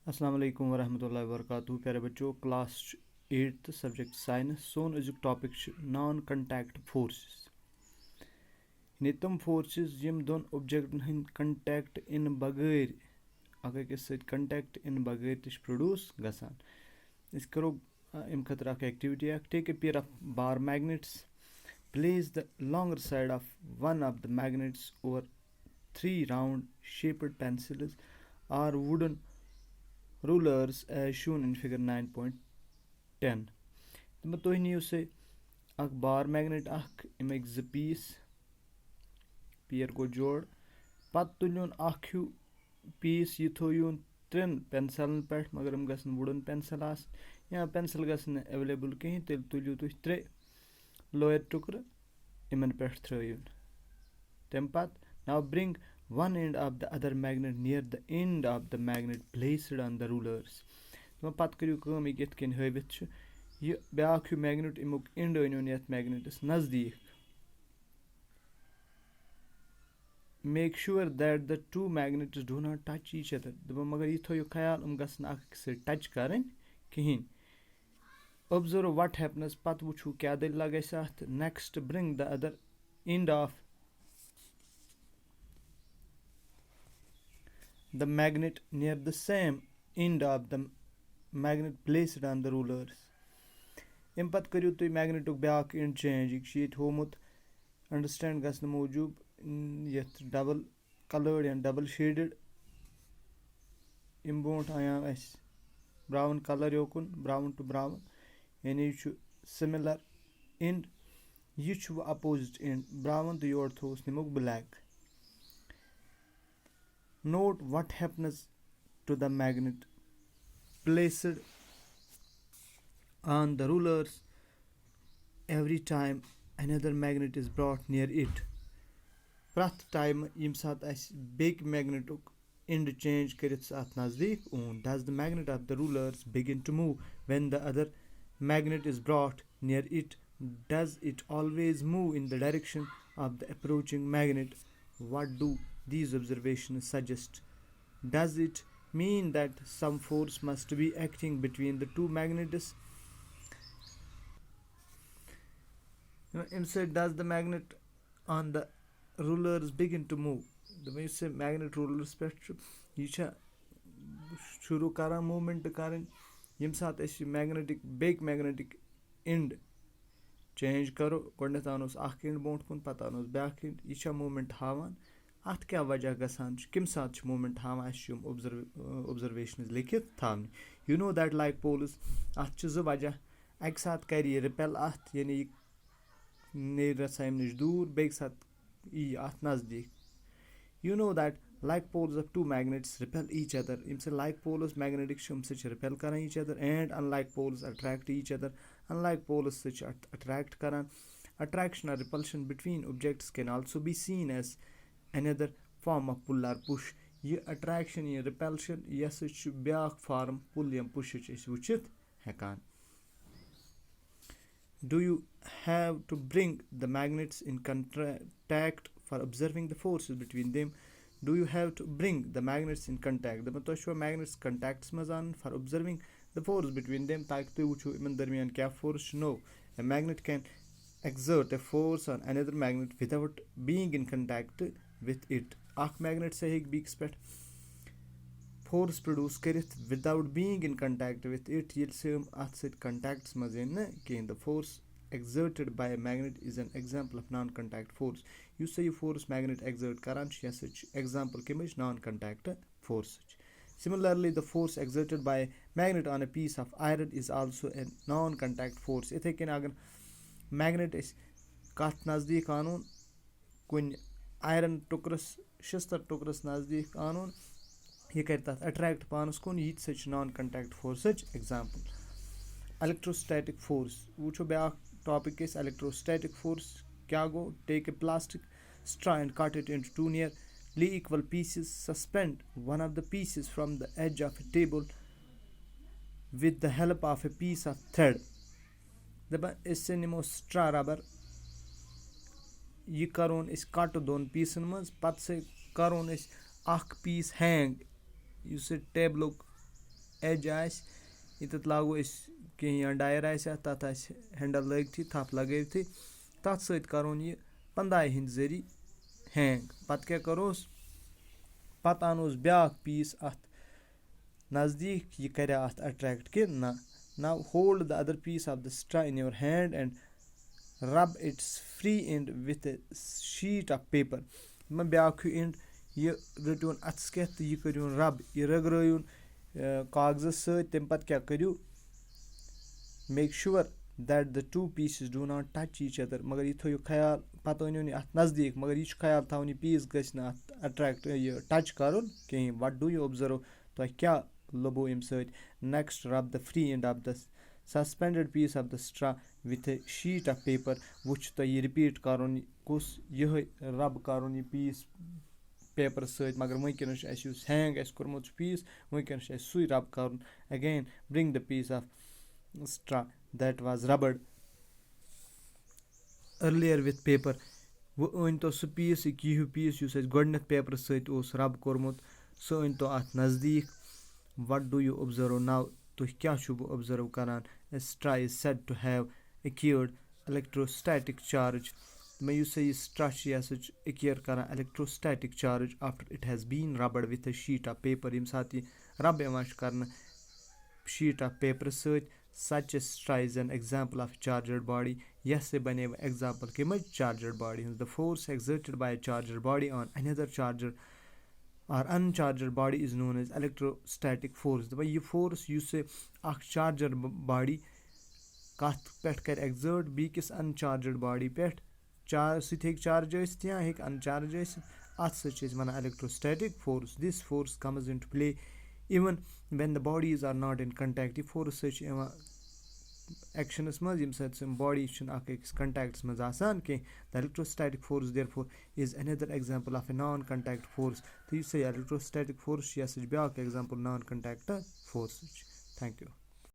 अस्सलाम वालेकुम वरहमतुल्लाहि वबरकातुहू प्यारे बच्चों क्लास 8th सब्जेक्ट साइंस सोन अजुक टॉपिक नॉन कंटैक्ट फोर्सेस यानी तम फोर्सेस यम दोन ऑब्जेक्टन हंद कंटैक्ट इन बगैर अकिस कंटैक्ट इन बगैर तश प्रोड्यूस गसान इस करो अम खतर activity take a pair of bar magnets place the longer side of one of the magnets over three round shaped pencils or wooden rulers as shown in figure 9.10 तो तुह नीव से अख बार मैग्नेट अख अमिक ज पीस पेयर गो जोड़ पत तुलियोन अख हूँ पीस यह थोन त्रेन पेंसिलन पे मगर हम गसन वुडन पेंसिल या पेंसिल गसन अवेलेबल कहीं तेल तुलियो तुह त्रे लोयर टुकर इमन पे थ्रन तम पत now bring one end of the other magnet near the end of the magnet placed on the rulers तो पत करियो कम यत कन हवित यह ब्याक हूँ मैग्नेट अमुक एंड अन ये मैग्नेटस नजदीक make sure that the two magnets do not touch each other दपन मगर यह थो ख्याल गसन अख से टच करें कहीं observe what happens पत वुचू क्या दल लगे अत next bring the other end of the magnet near the same end of the magnet placed on the rulers अम पत करियो तुम मैग्नेटुक ब्याक एंड चेंज यह थोमुत अंडरस्टैंड गसन मूजूब यथ डबल कलर्ड या डबल शेडेड अम ब्रोट आया अस ब्राउन कलर योकुन ब्राउन टू ब्राउन यानी सिमिलर एंड यह अपोजिट एंड ब्राउन तो योर थोस निमुक black note what happens to the magnet placed on the rulers every time another magnet is brought near it प्रथ टाइम यम सात अस बेक मैग्नेटुक एंड चेंज करित अत नजदीक ओन does the magnet of the rulers begin to move when the other magnet is brought near it does it always move in the direction of the approaching magnet what do these observations suggest does it mean that some force must be acting between the two magnets instead does the magnet on the rulers begin to move the say magnet rulers पे यह शुरू करा movement करन यम सात magnetic बेक magnetic end change करो गोडनेथ आनोस अख एंड ब्रोट कुन पत आनोस ब्याक एंड यह मूवमेंट हावान अत क्या वजह गसान कम सात मूवमेंट हावान ऑब्जर्वेशन लिखित थावन you know that like poles अत जो वजह अक सात कर रिपेल अत यानी नेर रसा अम नश दूर बेक सात यी अत नजदीक you know that like poles of two magnets repel each other इनसे like poles magnetic से repel करान each other and unlike poles attract each other unlike poles से attract करान attraction or repulsion between objects can also be seen as another form of pull or push ये attraction ये repulsion यह से back form pull या push वुचित हेकान do you have to bring the magnets in contact for observing the forces between them do you have to bring the magnets in contact दपन तो magnets contacts मजान for observing the force between them ताकि तुम वुचो इमन दरमियान क्या force no a magnet can exert a force on another magnet without being in contact with it अख magnet से हेक beaks पे force produce करित without being in contact with it ये से अत से contacts मजेन न कहीं the force exerted by a magnet is an example of non-contact force you say force magnet exert karan yes example kemish non-contact force similarly the force exerted by a magnet on a piece of iron is also a non-contact force ithe ken agar magnet is kat nazdik anun kun iron tukras shastar tukras nazdik anun ye karta attract panas kun yit such non-contact force such example electrostatic force wucho bya topic is electrostatic force क्या गो take a plastic straw and cut it into two nearly equal pieces suspend one of the pieces from the edge of a table with the help of a piece of thread दपन इससे निमो straw rubber यह करोन इस cut दोन पीसन मज पत से करोन इस अख पीस हैंग युस टेबलुक एज आसि यतत लागो अस कहीं या डायर आसि तत आसि हैंडल लगिथि थप लगैथि तथ सहित करोन ये 15 हिंद जरिए हैंग पत क्या करोस पत अनोस ब्याक पीस अत नजदीक ये करा अत अट्रैक्ट कि ना now hold the other piece of the straw in your hand and rub its free end with a sheet of paper मैं ब्याक एंड ये रटून अत्स क्या तो ये करूँ रब ये रगड़ून कागज सत तम पत क्या करूँ make sure that the two pieces do not touch each other मगर ये थो ख्याल पत अनियो अत नजदीक मगर यह ख्याल थवन यह पीस गछ अत अट्रैक्ट ये टच कर कहीं वट डू यू ऑब्जर्व तो क्या लबो अम सत next rub the free end of the suspended piece of the straw with a sheet of paper वुच तो ये रिपीट कर कुस यह रब कर यह पीस पेपर सत मगर वनकस हैंग कोर्मुत पीस वनकस सू रब कर again bring the piece of straw that was rubbed earlier with paper वो अन तो सह पीस यह पीस गोडनेथ पेपर सत रब कोर्मुत सह अन तो अत नजदीक what do you observe now तुह क्या ऑब्जर्व करान a straw is said to have acquired electrostatic charge मैं युस यह straw acquire करान electrostatic charge after it has been rubbed with a sheet of paper यम साथ यह रब यवान करना sheet of paper सत such a straw is an example of charged body यह से बने example कि charged body the force exerted by a charged body on another charger or uncharged body is known as electrostatic force दपा यह force use अख charger body कथ पे कर exert बीकिस uncharged body पे सत हे charge या हे uncharge अत सत one electrostatic force this force comes into play even when the bodies are not in contact यह force actionस मज यम सत body contacts मज आसान के the electrostatic force therefore is another example of a non-contact force तो यह electrostatic force यह back example non-contact force thank you